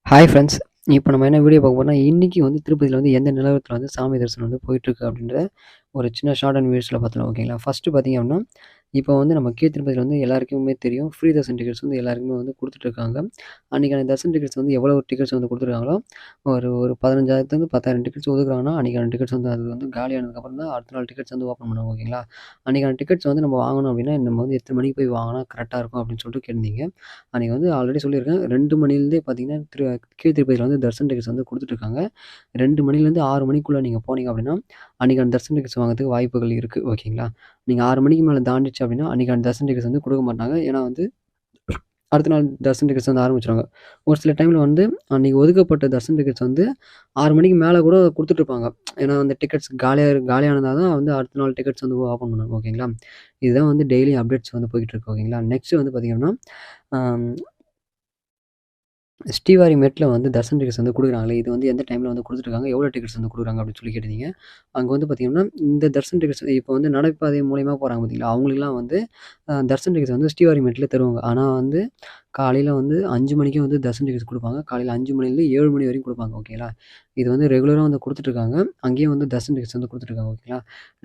Hi friends. இப்போ நம்ம என்ன வீடியோ பார்க்க போறோம்னா, இன்னைக்கு வந்து திருப்பதியில வந்து எந்த நிலவரத்தில வந்து சாமி தரிசனம் வந்து போயிட்டுருக்கு அப்படின்ற ஒரு சின்ன ஷார்ட் அண்ட் வீடியோஸில பார்த்துடலாம். ஓகேங்களா? ஃபர்ஸ்ட்டு பார்த்தீங்க அப்படின்னா, இப்போ வந்து நம்ம திருப்பதியில வந்து எல்லாருக்குமே தெரியும். ஃப்ரீ தர்ஷன் டிக்கெட்ஸ் வந்து எல்லாருக்குமே வந்து குடுத்துட்டுருக்காங்க. அன்னைக்கான தர்ஷன் டிக்கெட்ஸ் வந்து எவ்வளோ டிக்கெட்ஸ் வந்து குடுத்துருக்காங்களோ, ஒரு ஒரு 15,000லேருந்து 10,000 டிக்கெட்ஸ் ஒதுக்குறாங்கன்னா, அன்னைக்கான டிக்கெட்ஸ் வந்து அது வந்து காலியானதுக்கப்புறம் தான் அடுத்த நாள் டிக்கெட்ஸ் வந்து ஓப்பன் பண்ணுவாங்க. ஓகேங்களா? அன்னைக்கான டிக்கெட்ஸ் வந்து நம்ம வாங்கணும் அப்படின்னா, நம்ம வந்து எத்தன மணிக்கு போய் வாங்குனா கரெக்ட்டா இருக்கும் அப்படின்னு சொல்லிட்டு கேட்டிருந்தீங்க. அன்னைக்கு வந்து ஆல்ரெடி சொல்லியிருக்கேன். 2 மணிலேருந்தே பார்த்தீங்கன்னா, திருப்பதியில வந்து தர்ஷன் டிக்கெட்ஸ் வந்து குடுத்துட்டுருக்காங்க. 2 மணிலேருந்து 6 மணிக்குள்ள நீங்க போனீங்க அப்படின்னா, அன்னைக்கான தர்ஷன் டிக்கெட்ஸ் வாங்குறதுக்கு வாய்ப்புகள் இருக்கு. ஓகேங்களா? நீங்க 6 மணிக்கு மேல தாண்டிடுச்சு அப்படின்னா, அன்னைக்கான தர்ஷன் டிக்கெட்ஸ் வந்து குடுக்க மாட்டாங்க. ஏன்னா வந்து அடுத்த நாள் தர்ஷன் டிக்கெட்ஸ் வந்து ஆரம்பிச்சுருவாங்க. ஒரு சில டைம்ல வந்து அன்னைக்கு ஒதுக்கப்பட்ட தர்ஷன் டிக்கெட்ஸ் வந்து 6 மணிக்கு மேல கூட குடுத்துட்டுருப்பாங்க. ஏன்னா அந்த டிக்கெட்ஸ் காலியானதா தான் வந்து அடுத்த நாள் டிக்கெட்ஸ் வந்து ஓப்பன் பண்ணுவாங்க. ஓகேங்களா? இதுதான் வந்து டெய்லி அப்டேட்ஸ் வந்து போயிட்டுருக்கு. ஓகேங்களா? நெக்ஸ்ட் வந்து பார்த்தீங்கன்னா, அம் ஸ்ரீவாரிமேட்ல வந்து தர்ஷன் டிக்கெட்ஸ் வந்து குடுக்குறாங்களே, இது வந்து எந்த டைம்ல வந்து குடுத்துட்டுருக்காங்க, எவ்வளோ டிக்கெட்ஸ் வந்து குடுக்குறாங்க அப்படின்னு சொல்லி கேட்டிருந்தீங்க. அங்க வந்து பார்த்தீங்கன்னா, இந்த தர்ஷன் டிக்கெட்ஸ் இப்போ வந்து நடைபாதை மூலியமா போறாங்க பார்த்தீங்களா, அவங்களுக்குலாம் வந்து தர்ஷன் டிக்கெட்ஸ் வந்து ஸ்ரீவாரிமேட்ல தருவாங்க. ஆனா வந்து காலையில வந்து 5 மணிக்கே வந்து தர்ஷன் டிக்கெட்ஸ் குடுப்பாங்க. காலையில 5 மணிலேருந்து 7 மணி வரைக்கும் குடுப்பாங்க. ஓகேங்களா? இது வந்து ரெகுலரா வந்து குடுத்துட்டுருக்காங்க. அங்கேயும் வந்து தர்ஷன் டிக்கெட்ஸ் வந்து குடுத்துட்டுருக்காங்க. ஓகேங்களா?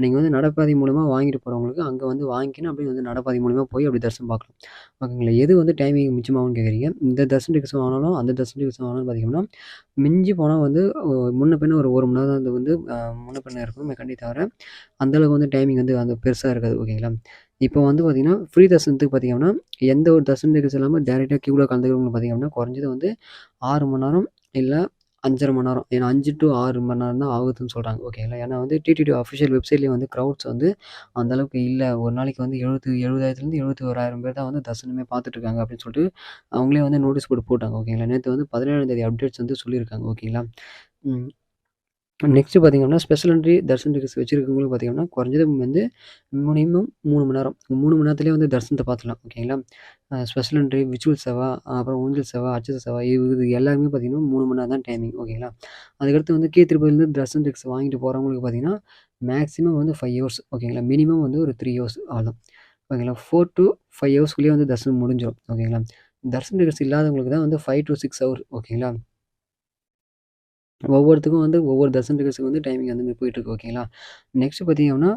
நீங்க வந்து நடைபாதை மூலியமா வாங்கிட்டு போறவங்களுக்கு அங்க வந்து வாங்கிக்கின்னு அப்படியே வந்து நடைபாதை மூலியமா போய் அப்படியே தரிசனம் பார்க்கலாம். ஓகேங்களா? எது வந்து டைமிங் மிச்சமாகும்னு கேட்குறீங்க. இந்த தர்ஷன் டிக்கெட்ஸ் வாங்குனாலும், அந்த தர்ஷன் டிக்கெட்ஸ் வாங்குனாலும் பார்த்தீங்கன்னா, மிஞ்சி போனா வந்து முன்ன பின்ன ஒரு 1 மணி நேரம் அது வந்து முன்ன பின்ன இருக்கும் கண்டி தவிர, அந்த அளவுக்கு வந்து டைமிங் வந்து அந்த பெருசா இருக்காது. ஓகேங்களா? இப்போ வந்து பார்த்தீங்கன்னா, ஃப்ரீ தர்ஷனத்துக்கு பார்த்தீங்கன்னா, எந்த ஒரு தர்ஷன் டிக்கெட்ஸ் இல்லாம டைரக்ட்டா கியூல கலந்துக்கிறவங்க பார்த்தீங்கன்னா, குறைஞ்சது வந்து 6 மணி நேரம் இல்ல 5 1/2 மணி நேரம். ஏன்னா 5 டூ 6 மணி நேரம் தான் ஆகுதுன்னு சொல்றாங்க. ஓகேங்களா? ஏன்னா வந்து டிடிடி அஃபிஷியல் வெப்சைட்லயே வந்து கிரவுட்ஸ் வந்து அந்த அளவுக்கு இல்ல. ஒரு நாளைக்கு வந்து 70,000லேருந்து 71,000 பேர் தான் வந்து தரிசனமே பார்த்துட்டு இருக்காங்க அப்படின்னு சொல்லிட்டு, அவங்களே வந்து நோட்டீஸ் போர்டு போட்டாங்க. ஓகேங்களா? நேத்து வந்து 17ஆம் தேதி அப்டேட்ஸ் வந்து சொல்லியிருக்காங்க. ஓகேங்களா? ம். நெக்ஸ்ட்டு பார்த்தீங்கன்னா, ஸ்பெஷல் என்ட்ரி தர்ஷன் டிக்கெட்ஸ் வச்சிருக்கவங்களுக்கு பார்த்தீங்கன்னா, குறைஞ்சது வந்து மினிமம் 3 மணி நேரம். 3 மணி நேரத்திலேயே வந்து தரிசனத்த பார்த்துடலாம். ஓகேங்களா? ஸ்பெஷல் என்ட்ரி, விர்ச்சுவல் சேவா, அப்புறம் ஊஞ்சல் சேவா, அட்சர சேவா இது எல்லாமே பார்த்தீங்கன்னா 3 மணி நேரம் தான் டைமிங். ஓகேங்களா? அதுக்கடுத்து வந்து திருப்பதிலேருந்து தர்ஷன் டிக்கெட்ஸ் வாங்கிட்டு போறவங்களுக்கு பார்த்தீங்கன்னா, மேக்ஸிமம் வந்து 5 ஹவர்ஸ். ஓகேங்களா? மினிமம் வந்து ஒரு 3 ஹவர்ஸ் அவ்வளோதான். ஓகேங்களா? 4 டூ 5 ஹவர்ஸ்க்குள்ளேயே வந்து தரிசனம் முடிஞ்சிரும். ஓகேங்களா? தர்ஷன் டிக்கெட்ஸ் இல்லாதவங்களுக்கு தான் வந்து 5 டூ 6 ஹவர். ஓகேங்களா? ஒவ்வொருத்துக்கும் வந்து ஒவ்வொரு தர்ஷன் டிக்கெட்ஸ்க்கு வந்து டைமிங் அந்த மாரி போயிட்டுருக்கு. ஓகேங்களா? நெக்ஸ்ட் பார்த்தீங்க அப்படின்னா